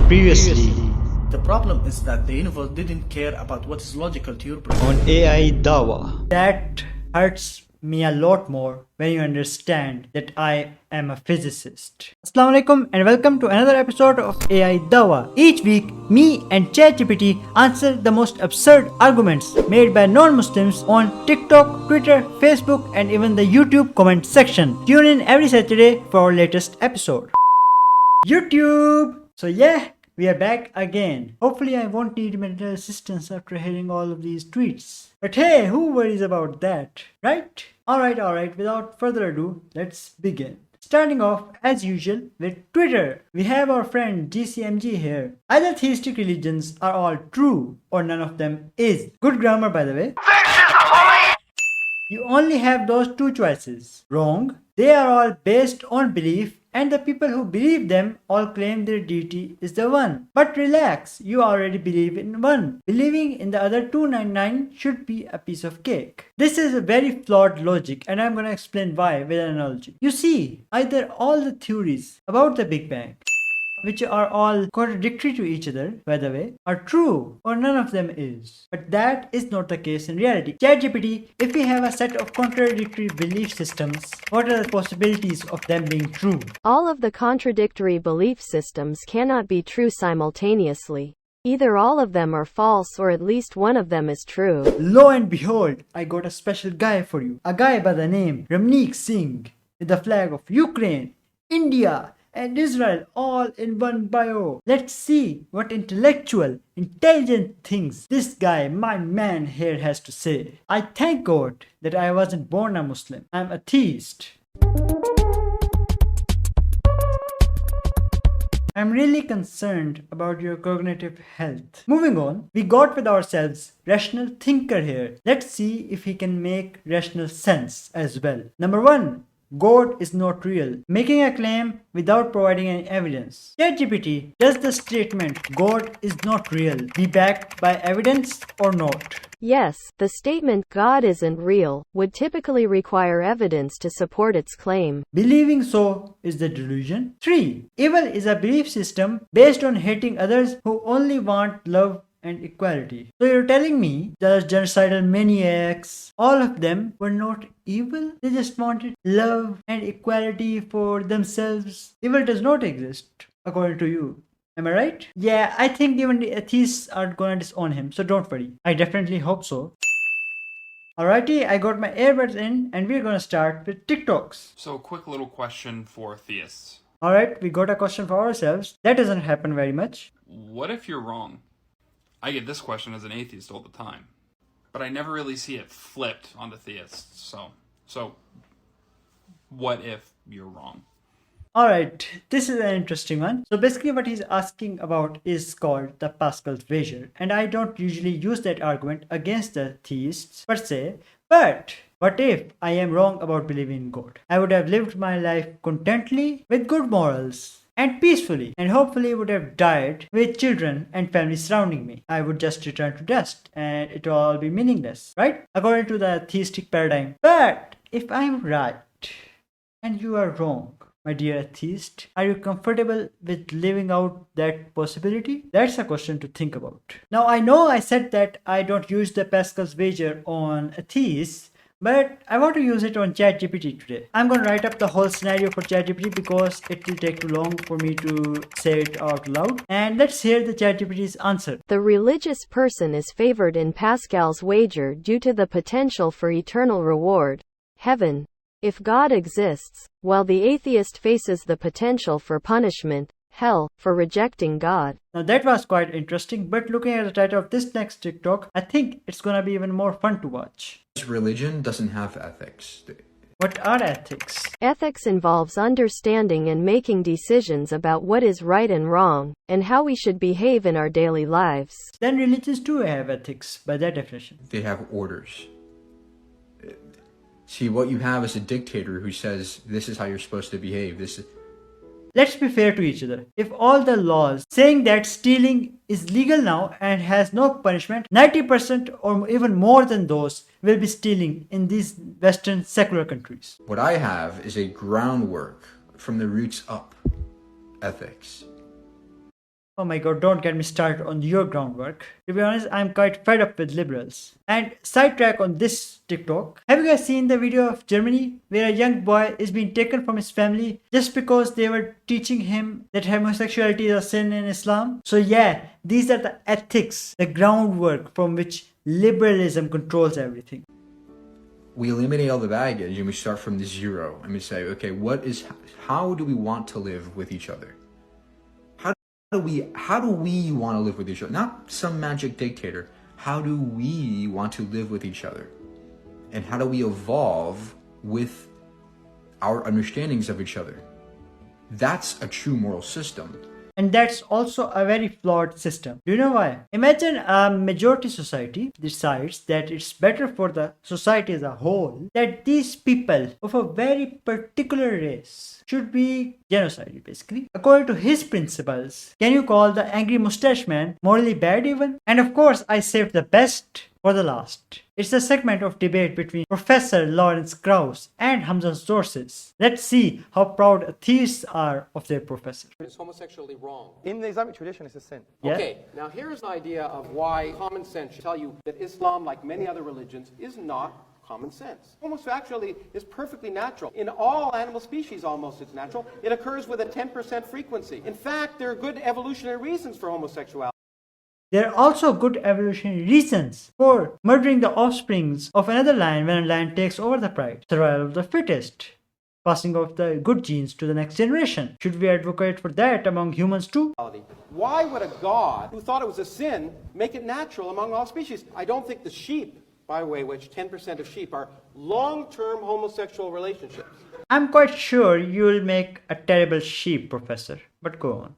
Previously The problem is that the universe didn't care about what is logical to your brain. on A.I Dawah. That hurts me a lot more when you understand that I am a physicist. Assalamu alaikum and welcome to another episode of A.I Dawah. Each week, me and ChatGPT answer the most absurd arguments made by non-Muslims on TikTok, Twitter, Facebook and even the YouTube comment section. Tune in every Saturday for our latest episode. YouTube! So yeah, we are back again. Hopefully I won't need mental assistance after hearing all of these tweets. But hey, who worries about that, right? Alright, without further ado, let's begin. Starting off, as usual, with Twitter. We have our friend GCMG here. Either theistic religions are all true or none of them is. Good grammar, by the way. You only have those two choices. Wrong. They are all based on belief and the people who believe them all claim their deity is the one. But relax, you already believe in one. Believing in the other 299 should be a piece of cake. This is a very flawed logic and I'm gonna explain why with an analogy. You see, either all the theories about the Big Bang, which are all contradictory to each other, by the way, are true or none of them is. But that is not the case in reality. ChatGPT, if we have a set of contradictory belief systems, what are the possibilities of them being true? All of the contradictory belief systems cannot be true simultaneously. Either all of them are false or at least one of them is true. Lo and behold, I got a special guy for you. A guy by the name Ramneek Singh with the flag of Ukraine, India, and Israel all in one bio. Let's see what intellectual, intelligent things this guy, my man here, has to say. I thank God that I wasn't born a Muslim. I'm a theist. I'm really concerned about your cognitive health. Moving on, we got with ourselves rational thinker here. Let's see if he can make rational sense as well. Number 1. God is not real. Making a claim without providing any evidence. ChatGPT, does the statement God is not real be backed by evidence or not? Yes, the statement God isn't real would typically require evidence to support its claim. Believing so is the delusion. 3. Evil is a belief system based on hating others who only want love and equality. So you're telling me the genocidal maniacs, all of them were not evil? They just wanted love and equality for themselves. Evil does not exist, according to you. Am I right? Yeah, I think even the atheists are gonna disown him, so don't worry. I definitely hope so. Alrighty, I got my earbuds in and we're gonna start with TikToks. So a quick little question for theists. Alright, we got a question for ourselves. That doesn't happen very much. What if you're wrong? I get this question as an atheist all the time, but I never really see it flipped onto theists. So what if you're wrong? Alright, this is an interesting one. So basically what he's asking about is called the Pascal's wager. And I don't usually use that argument against the theists per se. But what if I am wrong about believing in God? I would have lived my life contently with good morals and peacefully, and hopefully would have died with children and family surrounding me. I would just return to dust and it will all be meaningless, right? According to the theistic paradigm. But if I'm right and you are wrong, my dear atheist, are you comfortable with living out that possibility? That's a question to think about. Now I know I said that I don't use the Pascal's wager on atheists, but I want to use it on ChatGPT today. I'm going to write up the whole scenario for ChatGPT because it will take too long for me to say it out loud. And let's hear the ChatGPT's answer. The religious person is favored in Pascal's wager due to the potential for eternal reward, heaven, if God exists, while the atheist faces the potential for punishment, hell, for rejecting God. Now that was quite interesting, but looking at the title of this next TikTok, I think it's gonna be even more fun to watch. Religion doesn't have ethics. What are ethics? Ethics involves understanding and making decisions about what is right and wrong, and how we should behave in our daily lives. Then religions do have ethics, by that definition. They have orders. See, what you have is a dictator who says, this is how you're supposed to behave. Let's be fair to each other. If all the laws saying that stealing is legal now and has no punishment, 90% or even more than those will be stealing in these Western secular countries. What I have is a groundwork from the roots up ethics. Oh my god, don't get me started on your groundwork. To be honest, I'm quite fed up with liberals. And sidetrack on this TikTok. Have you guys seen the video of Germany where a young boy is being taken from his family just because they were teaching him that homosexuality is a sin in Islam? So yeah, these are the ethics, the groundwork from which liberalism controls everything. We eliminate all the baggage and we start from the zero and we say, okay, how do we want to live with each other? How do we want to live with each other? Not some magic dictator. How do we want to live with each other? And how do we evolve with our understandings of each other? That's a true moral system. And that's also a very flawed system. Do you know why? Imagine a majority society decides that it's better for the society as a whole that these people of a very particular race should be genocided, basically. According to his principles, can you call the angry mustache man morally bad even? And of course, I saved the best for the last. It's a segment of debate between Professor Lawrence Krauss and Hamza Sources. Let's see how proud atheists are of their professor. Is homosexuality wrong? In the Islamic tradition, it's a sin. Yeah? Okay, now here's an idea of why common sense should tell you that Islam, like many other religions, is not common sense. Homosexuality is perfectly natural. In all animal species, almost it's natural. It occurs with a 10% frequency. In fact, there are good evolutionary reasons for homosexuality. There are also good evolutionary reasons for murdering the offsprings of another lion when a lion takes over the pride. Survival of the fittest. Passing of the good genes to the next generation. Should we advocate for that among humans too? Why would a God who thought it was a sin make it natural among all species? I don't think the sheep, by the way, which 10% of sheep are long-term homosexual relationships. I'm quite sure you will make a terrible sheep, Professor. But go on.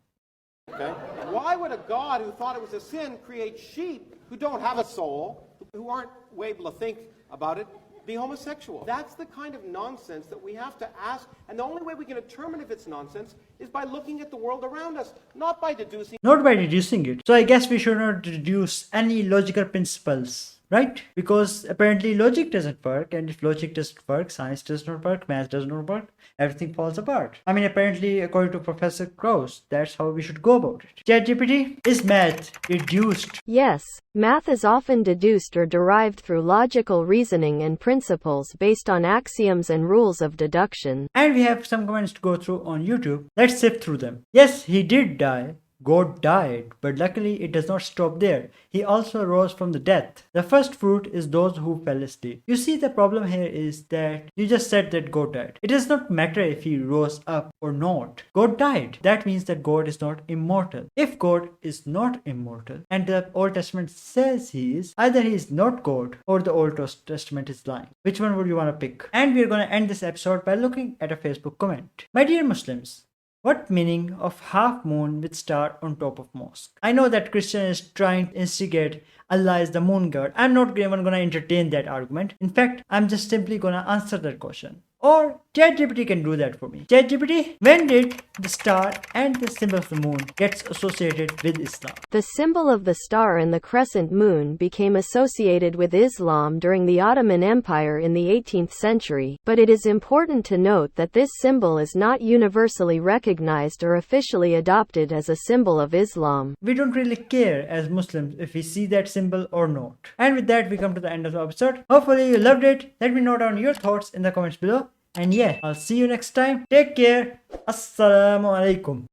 Okay? Why would a God who thought it was a sin create sheep who don't have a soul, who aren't able to think about it, be homosexual? That's the kind of nonsense that we have to ask, and the only way we can determine if it's nonsense is by looking at the world around us, not by deducing. Not by reducing it. So I guess we should not reduce any logical principles. Right? Because apparently logic doesn't work, and if logic doesn't work, science does not work, math does not work, everything falls apart. I mean, apparently, according to Professor Krauss, that's how we should go about it. ChatGPT, is math reduced? Yes, math is often deduced or derived through logical reasoning and principles based on axioms and rules of deduction. And we have some comments to go through on YouTube. Let's sift through them. Yes, he did die. God died, but luckily it does not stop there. He also rose from the death. The first fruit is those who fell asleep. You see, the problem here is that you just said that God died. It does not matter if he rose up or not. God died. That means that God is not immortal. If God is not immortal, and the Old Testament says he is, either he is not God or the Old Testament is lying. Which one would you want to pick? And we're going to end this episode by looking at a Facebook comment. My dear Muslims, what meaning of half moon with star on top of mosque? I know that Christian is trying to instigate Allah is the moon god. I'm not even going to entertain that argument. In fact, I'm just simply going to answer that question. Or ChatGPT can do that for me. ChatGPT, when did the star and the symbol of the moon gets associated with Islam? The symbol of the star and the crescent moon became associated with Islam during the Ottoman Empire in the 18th century, but it is important to note that this symbol is not universally recognized or officially adopted as a symbol of Islam. We don't really care as Muslims if we see that symbol or not. And with that, we come to the end of the episode. Hopefully you loved it. Let me know down your thoughts in the comments below. And yeah, I'll see you next time. Take care. Assalamu alaikum.